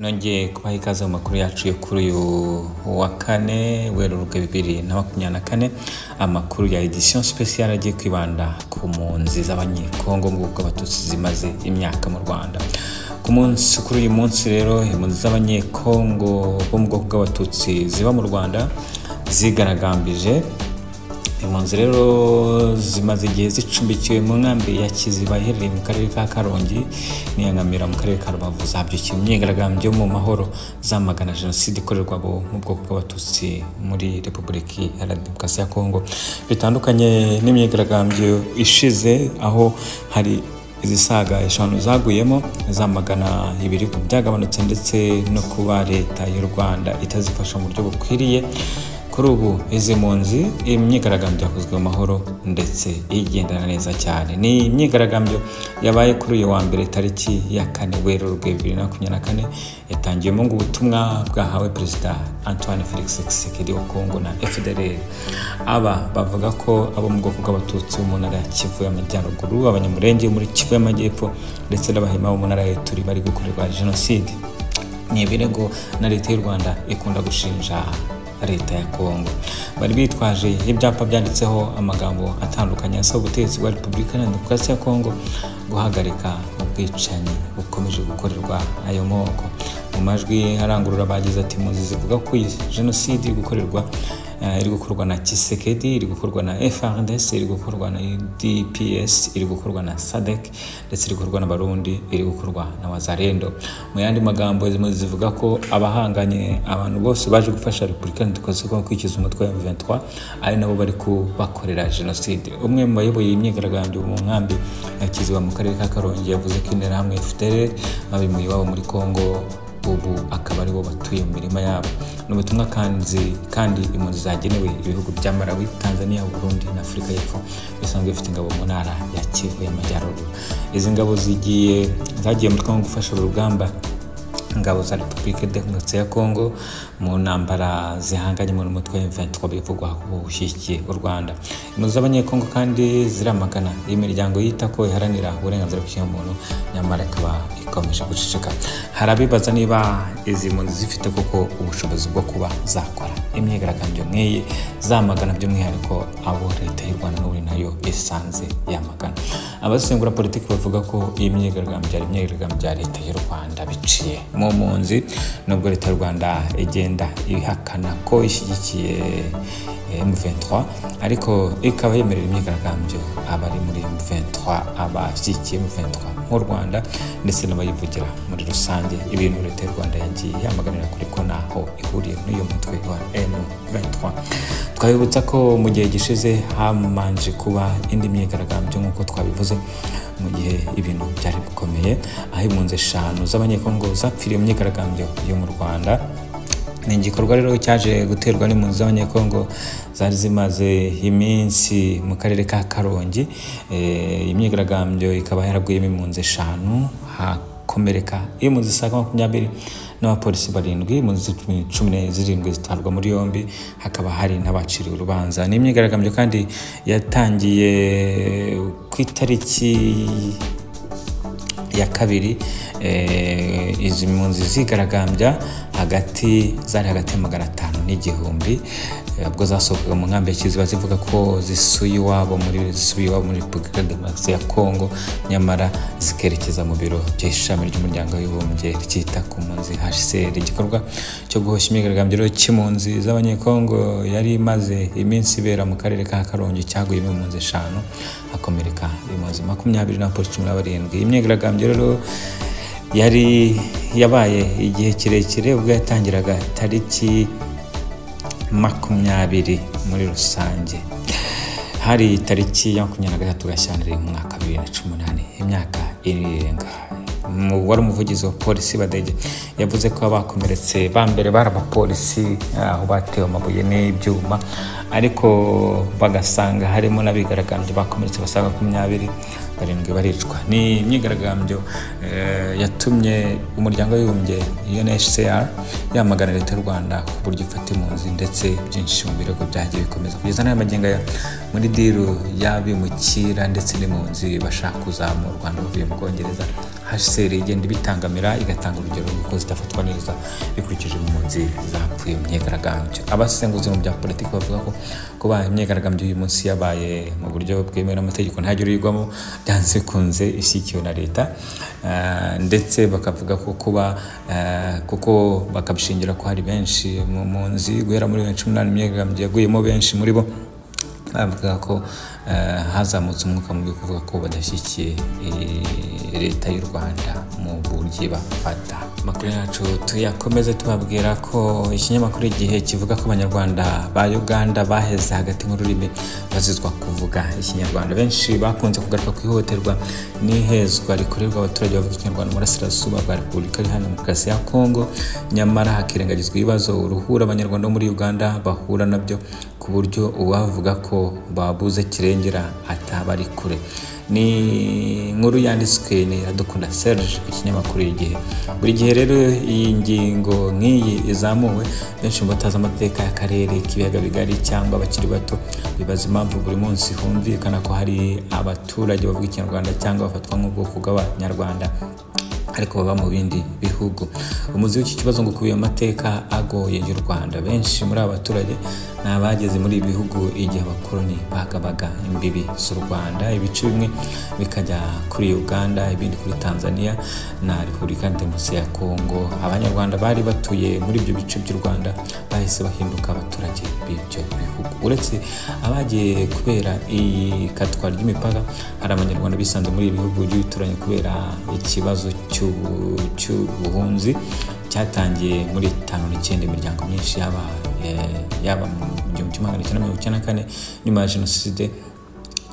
Nongeye kubaha ikaze mu makuru yacu yo kuri uyu wa kane Werurwe 2024, amakuru ya edition special agiye kwibanda ku mpunzi z'abanyekongo mu bwoko b'abatutsi zimaze imyaka mu Rwanda. Kuri uyu munsi rero impunzi z'abanyekongo bo mu bwoko bw'abatutsi ziba mu Rwanda zigaragambije. Impunzi rero zimaze igihe zicumbikiwe mu nkambi ya Kiziba iherereye mu karere ka Karongi n'iyangamira mu karere ka Rubavu, zabyukiye imyigaragambyo mu mahoro zamagana jenoside ikorerwa mu bwoko bw'abatutsi muri Repubulika Iharanira Demokarasi ya Kongo. Bitandukanye n'imyigaragambyo ishize aho hari izisaga 5 zaguyemo zamagana ibirego byagabanutse ndetse no kuba leta y'u Rwanda itazifasha mu buryo bukwiriye. Kuri ubu izi mpunzi imyigaragambyo yakozwe mu mahoro ndetse igendana neza cyane. Ni imyigaragambyo yabaye kuri uyu wa mbere tariki ya 4 Werurwe 2024, yatangiyemo ngo ubutumwa bwahawe Perezida Antoine Felix Tshisekedi wa Kongo na FDLR. Aba bavuga ko abo mu bwoko bw'abatutsi mu ntara ya Kivu y'Amajyaruguru, abanyamurenge muri Kivu y'Amajyepfo ndetse n'abahima mu ntara ya Ituri bari gukorerwa jenoside. Ni ibirego na leta y'u Rwanda ikunda gushinja leta ya Kongo. Bari bitwaje ibyapa byanditseho amagambo atandukanye asaba ubutegetsi bwa Repubulika Iharanira Demokarasi ya Kongo guhagarika ubwicanyi bukomeje gukorerwa ayo moko. Mu majwi arangurura bagize ati impunzi zivuga ko jenoside iri gukorwa na Tshisekedi, iri gukorwa na FARDC, iri gukorwa na DPS, iri gukorwa na SADC ndetse iri gukorwa na Barundi, iri gukorwa na Wazalendo. Mu yandi magambo zivuga ko abahanganye abantu bose baje gufasha Repubulika Demokarasi ko kwikiza umutwe wa M23 ari nabo bari kubakorera jenoside. Umwe mu bayoboye imyigaragambyo mu nkambi ya Kiziba mu karere ka Karongi yavuze ko interahamwe FDLR babimuye iwabo muri Kongo, ubu akaba aribo batuye mu mirima yabo. N'ubutumwa kandi impunzi zagenewe ibihugu bya Malawi, Tanzania, Burundi na Afurika y'Epfo bisanzwe bifite ingabo mu ntara ya Kivu y'Amajyaruguru. Izi ngabo zagiye mu Kongo gufasha urugamba ingabo za Repubulika Demokarasi ya Kongo mu ntambara zihanganye mu mutwe wa M23 bivugwa ubushyigikiye u Rwanda. Impunzi z'abanyekongo kandi ziramagana imiryango yita ko iharanira uburenganzira bw'ikiremwamuntu nyamara ikaba ikomeje guceceka. Harabibaza niba izi mpunzi zifite koko ubushobozi bwo kuba zakora imyigaragambyo nk'iyi zamagana by'umwihariko abo leta y'u Rwanda n'uri nayo isanze yamagana. Abasengura politiki bavuga ko iyi myigaragambyo ari imyigaragambyo ya leta y'u Rwanda biciye mu mpunzi, nubwo leta y'u Rwanda igenda ihakana ko ishyigikiye M23 ariko ikaba yemerera imyigaragambyo abari muri M23, abashyigikiye M23 mu Rwanda ndetse n'abayivugira muri rusange. Ibintu leta y'u Rwanda yagiye yamaganira kuri ko naho ihuriye n'uyu mutwe wa M23. Twabibutsa ko mu gihe gishize hamanje kuba indi myigaragambyo nk'uko twabivuze mu gihe ibintu byari bikomeye, aho impunzi 5 z'abanyekongo zapfiriye mu myigaragambyo yo mu Rwanda. Ni igikorwa rero cyaje guterwa n'impunzi z'abanyekongo zari zimaze iminsi mu karere ka Karongi. Imyigaragambyo ikaba yaraguyemo impunzi 5 hakomereka impunzi 20 n'abapolisi 7, impunzi 17 zitarwa muri yombi, hakaba hari n'abaciriwe urubanza. Ni imyigaragambyo kandi yatangiye ku itariki ya 2 izi mpunzi zigaragambya hagati ya 500 n'igihumbi ubwo zasohokaga mu nkambi ya Kiziba zivuga ko zisuye iwabo muri Repubulika Demokarasi ya Kongo, nyamara zikerekeza mu biro by'ishami ry'umuryango w'abibumbye ryita ku mpunzi HCR. Igikorwa cyo guhosha imyigaragambyo cy'impunzi z'abanyekongo yari imaze iminsi ibera mu karere ka Karongi cyaguyemo impunzi 5 hakomereka impunzi 20 n'abapolisi 17. Imyigaragambyo rero yari yabaye igihe kirekire ubwo yatangiraga tariki 20 muri rusange. Hari tariki ya 23 Gashyantare mu mwaka 2018, imyaka irenga. Wari umuvugizi wa polisi Badege yavuze ko abakomeretse bambere bari abapolisi aho batewe amabuye n'ibyuma, ariko bagasanga harimo n'abigaragambye bakomeretse basaga 20 baricwa. Ni imyigaragambyo yatumye umuryango w'abibumbye UNHCR yamagana leta y'u Rwanda ku buryo ifata impunzi ndetse byinshi mu birego byagiye bikomeza kugeza n'aya magingo muri diru y'abimukira ndetse n'impunzi bashaka kuzamura u Rwanda bavuye mu Bwongereza. HCR igenda bitangamira igatanga urugero rw'uko zidafatwa neza bikurikije impunzi zapfuye mu myigaragambyo. Abasenguzi mu bya politiki bavuga ko kuba imyigaragambyo uyu munsi yabaye mu buryo bwemewe n'amategeko ntagire uyigwamo byanze kunze ishyikiwe na leta, ndetse bakavuga ko kuba kuko bakabishingira ko hari benshi mu mpunzi guhera muri 2018 imyigaragambyo yaguyemo benshi muri bo bavuga ko hazamutse umwuka mubi kuvuga ko badashyikiye leta y'u Rwanda mu buryo bafata. Makuru yacu tuyakomeze tubabwira ko ikinyamakuru Igihe kivuga ko abanyarwanda ba Uganda baheze hagati mu rurimi bazizwa kuvuga ikinyarwanda. Benshi bakunze kugaruka ku ihohoterwa n'ihezwa rikorerwa abaturage bavuga ikinyarwanda mu burasirazuba bwa Repubulika Iharanira Demokarasi ya Kongo, nyamara hakirengagizwa ibibazo uruhura abanyarwanda muri Uganda bahura nabyo ku buryo uwavuga ko babuze kirengera ataba ari kure. Ni inkuru yanditswe ni Iradukunda Serge ku kinyamakuru Igihe. Buri gihe rero iyi ngingo nk'iyi izamuwe, benshi mu batazi amateka y'akarere k'ibiyaga bigari cyangwa abakiri bato bibaza impamvu buri munsi humvikana ko hari abaturage bavuga ikinyarwanda cyangwa bafatwa nk'ubwoko bw'abanyarwanda ariko baba mu bindi bihugu. Umuzi w'iki kibazo ngo kubiye amateka agoye y'u Rwanda. Benshi muri aba baturage n'abageze muri ibi bihugu igihe abakoloni bagabaga imbibi z'u Rwanda, ibice bimwe bikajya kuri Uganda, ibindi kuri Tanzania na Repubulika Demokarasi ya Kongo. Abanyarwanda bari batuye muri ibyo bice by'u Rwanda bahise bahinduka abaturage b'ibyo bihugu. Uretse abagiye kubera ikatwa ry'imipaka, hari abanyarwanda bisanze muri ibi bihugu by'ibituranyi kubera ikibazo cy'ubuhunzi cyatangiye muri 59. Imiryango myinshi yaba mu 1994 nyuma ya jenoside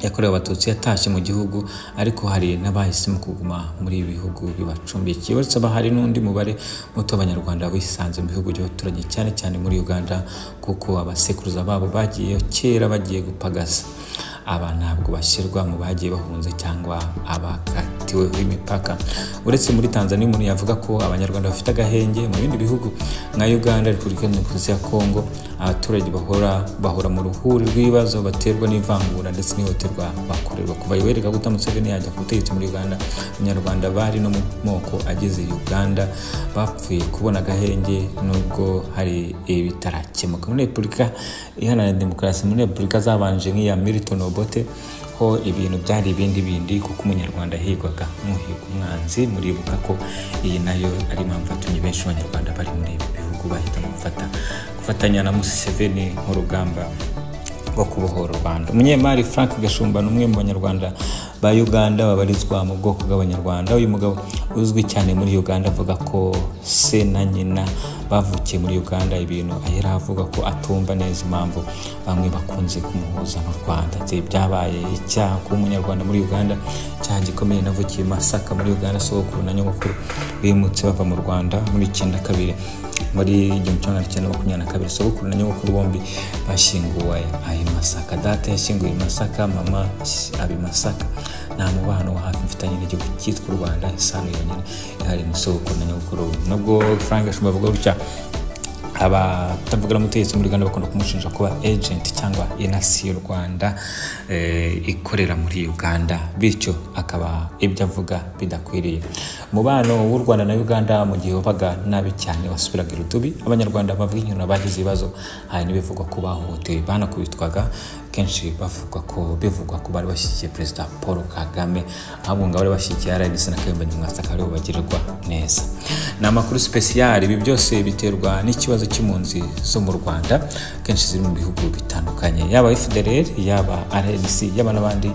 yakorewe abatutsi yatashye mu gihugu, ariko hari n'abahisemo kuguma muri ibi bihugu bibacumbikiye. Uretse hari n'undi mubare muto abanyarwanda bisanze mu bihugu by'abaturanyi cyane cyane muri Uganda, kuko abasekuruza babo bagiye kera bagiye gupagasa. Aba ntabwo bashyirwa mu bagiye bahunze cyangwa abakatiwe imipaka. Uretse muri Tanzania, umuntu yavuga ko abanyarwanda bafite agahenge. Mu bindi bihugu nka Uganda, Repubulika Demokarasi ya Kongo, abaturage bahora mu ruhuri rw'ibibazo baterwa n'ivangura ndetse n'ihohoterwa bakorerwa. Kuva Yoweri Kaguta Museveni yajya ku butegetsi muri Uganda, abanyarwanda bari no mu moko agize Uganda bapfuye kubona agahenge nubwo hari ibitarakemuka. Muri Repubulika Iharanira Demokarasi, muri Repubulika zabanje nk'iya Milton Obote ho ibintu byari bindi kuko umunyarwanda higwaga muhiga umwanzi. Muribuka ko iyi nayo ari impamvu yatumye benshi abanyarwanda bari muri ibi bihugu bahitamo gufatanya na Museveni mu rugamba rwo kubohora u Rwanda. Umunyemari Frank Gashumba n'umwe mu banyarwanda ba Uganda babarizwa mu bwoko bw'abanyarwanda. Uyu mugabo uzwi cyane muri Uganda avuga ko se na nyina bavukiye muri Uganda, ibintu ahera avuga ko atumva neza impamvu bamwe bakunze kumuhuza mu Rwanda. Byabaye icyaha kuba umunyarwanda muri Uganda, icyaha gikomeye. Navukiye Masaka muri Uganda, sogokuru na nyogokuru bimutse bava mu Rwanda muri 92. Muri 1922 sogokuru na nyogokuru bombi bashyinguwe ayi Masaka. Data yashyinguye Masaka, mama abi Masaka. Nta mubano wa hafi mfitanye n'igihugu cyitwa u Rwanda, isano yonyine ihari ni sogokuru na nyogokuru. Nubwo Frank Gashumba avuga gutya, abatavugira umutegetsi muri Uganda bakunda kumushinja kuba agent cyangwa inasi y'u Rwanda ikorera muri Uganda, bityo akaba ibyo avuga bidakwiriye. Umubano w'u Rwanda na Uganda mu gihe wabaga nabi cyane wasubiraga irudubi. Abanyarwanda bavuga inkuru bagize ibibazo, hari n'ibivugwa ko bahohotewe banakubitwaga. Kenshi bivugwa ko bari bashyigikiye Perezida Paul Kagame, ahubwo ngo bari bashyigikiye RNC na Kayumba Nyamwasa akaba aribo bagirirwa neza. Ni amakuru special. Ibi byose biterwa n'ikibazo cy'impunzi zo mu Rwanda, kenshi ziri mu bihugu bitandukanye, yaba FDLR, yaba RNC, yaba n'abandi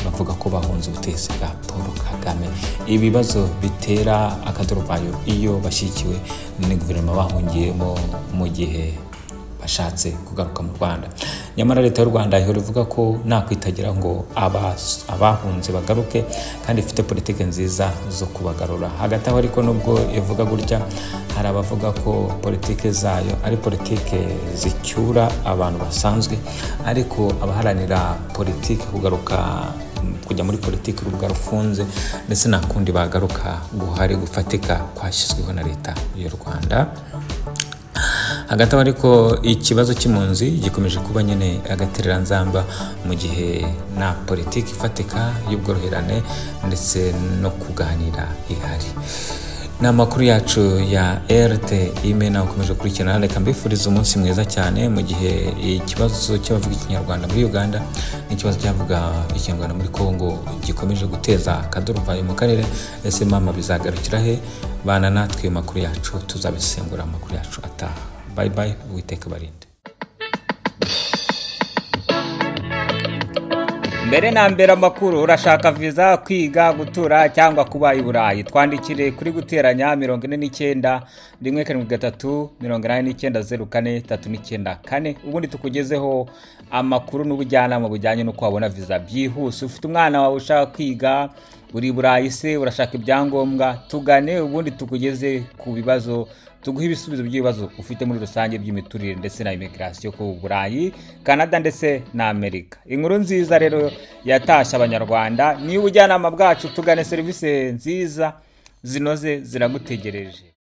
bavuga ko bahunze ubutegetsi bwa Paul Kagame. Ibibazo bitera akaduruvayo iyo bashyikiwe ni guverinoma bahungiyemo mu gihe bashatse kugaruka mu Rwanda. Nyamara leta y'u Rwanda ihora ivuga ko nta kwitagira ngo abahunze bagaruke, kandi ifite politike nziza zo kubagarura. Hagati aho ariko nubwo ivuga gutya, hari abavuga ko politike zayo ari politike zicyura abantu basanzwe, ariko abaharanira politike kujya muri politike urubuga rufunze, ndetse nta kundi bagaruka guhari gufatika kwashyizweho na leta y'u Rwanda. hagati aho ariko ikibazo cy'impunzi gikomeje kuba nyine agatereranzamba mu gihe na politiki ifatika y'ubworoherane ndetse no kuganira ihari. Ni amakuru yacu ya RTIM nawe ukomeje kurikirana. Reka mbifuriza umunsi mwiza cyane mu gihe ikibazo cy'abavuga ikinyarwanda muri Uganda n'ikibazo cy'abavuga ikinyarwanda muri Congo gikomeje guteza akaduruvayo mu karere. Ese mama bizagarukira he? Bana natwe makuru yacu tuzabisengura amakuru yacu ataha. Bye bye, Uwiteka barinde. Mbere na mbere amakuru, urashaka visa, kwiga, gutura cyangwa kuba i Burayi, twandikire kuri guteranya 49 173 8904 ubundi tukugezeho amakuru n'ubujyanama bujyanye no kwabona visa byihuse. Ufite umwana wawe ushaka kwiga uri Burayi se urashaka ibyangombwa, tugane ubundi tukugeze ku bibazo, tuguha ibisubizo by'ibibazo ufite muri rusange by'imiturire ndetse na immigration ku Burayi, Canada ndetse na Amerika. Inkuru nziza rero yatashye abanyarwanda, ni ubujyanama bwacu, tugane serivisi nziza zinoze ziragutegereje.